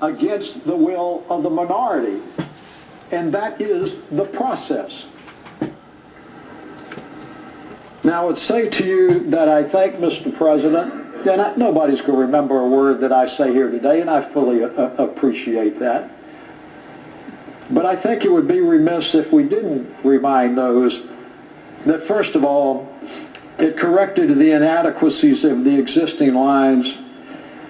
against the will of the minority. And that is the process. Now, I would say to you that I think, Mr. President, and nobody's going to remember a word that I say here today, and I fully appreciate that. But I think it would be remiss if we didn't remind those that, first of all, it corrected the inadequacies of the existing lines.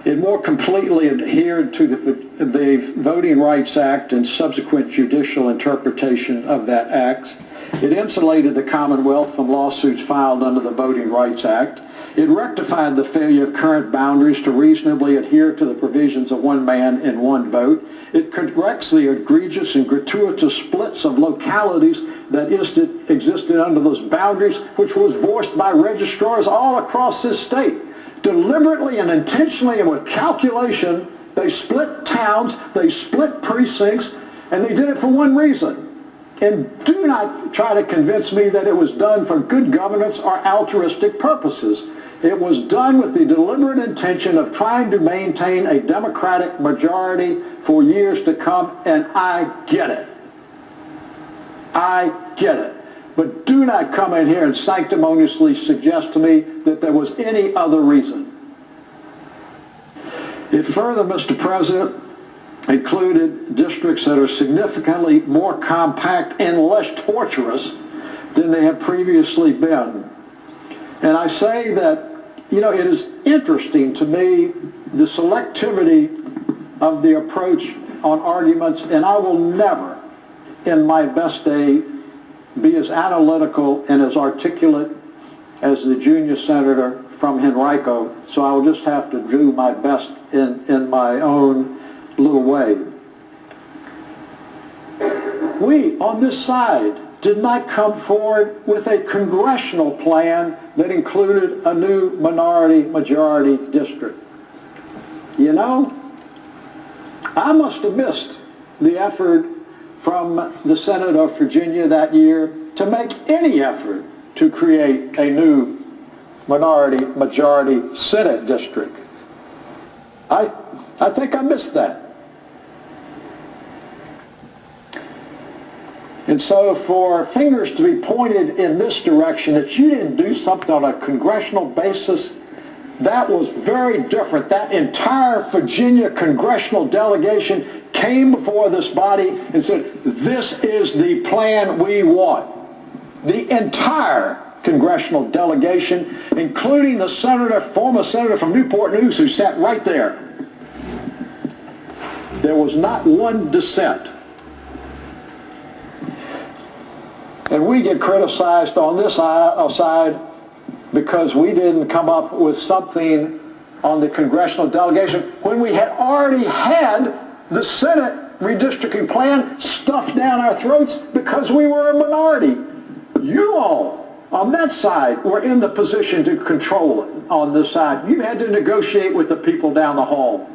It more completely adhered to the Voting Rights Act and subsequent judicial interpretation of that act. It insulated the Commonwealth from lawsuits filed under the Voting Rights Act. It rectified the failure of current boundaries to reasonably adhere to the provisions of one man and one vote. It corrects the egregious and gratuitous splits of localities that existed under those boundaries, which was voiced by registrars all across this state. Deliberately and intentionally and with calculation, they split towns, they split precincts, and they did it for one reason. And do not try to convince me that it was done for good governance or altruistic purposes. It was done with the deliberate intention of trying to maintain a Democratic majority for years to come, and I get it. I get it. But do not come in here and sanctimoniously suggest to me that there was any other reason. It further, Mr. President, included districts that are significantly more compact and less torturous than they have previously been. And I say that, it is interesting to me the selectivity of the approach on arguments, and I will never, in my best day, be as analytical and as articulate as the junior senator from Henrico, so I will just have to do my best in my own little way. We, on this side, did not come forward with a congressional plan that included a new minority-majority district. I must have missed the effort from the Senate of Virginia that year to make any effort to create a new minority-majority Senate district. I think I missed that. And so for fingers to be pointed in this direction that you didn't do something on a congressional basis, that was very different. That entire Virginia congressional delegation came before this body and said, this is the plan we want. The entire congressional delegation, including the former senator from Newport News who sat right there. There was not one dissent. And we get criticized on this side because we didn't come up with something on the congressional delegation when we had already had the Senate redistricting plan stuffed down our throats because we were a minority. You all on that side were in the position to control it on this side. You had to negotiate with the people down the hall.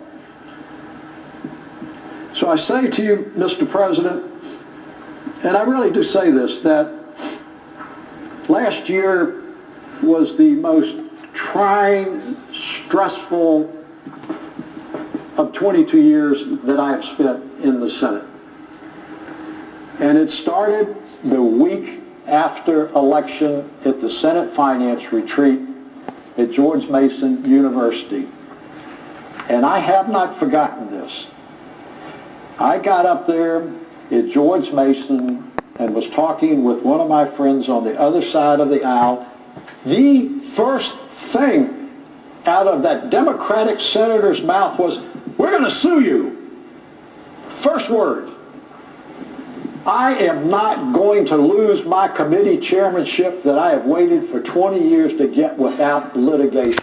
So I say to you, Mr. President, and I really do say this, that last year was the most trying, stressful of 22 years that I have spent in the Senate. And it started the week after election at the Senate Finance Retreat at George Mason University. And I have not forgotten this. I got up there at George Mason and was talking with one of my friends on the other side of the aisle. The first thing out of that Democratic senator's mouth was, "We're going to sue you." First word. I am not going to lose my committee chairmanship that I have waited for 20 years to get without litigation.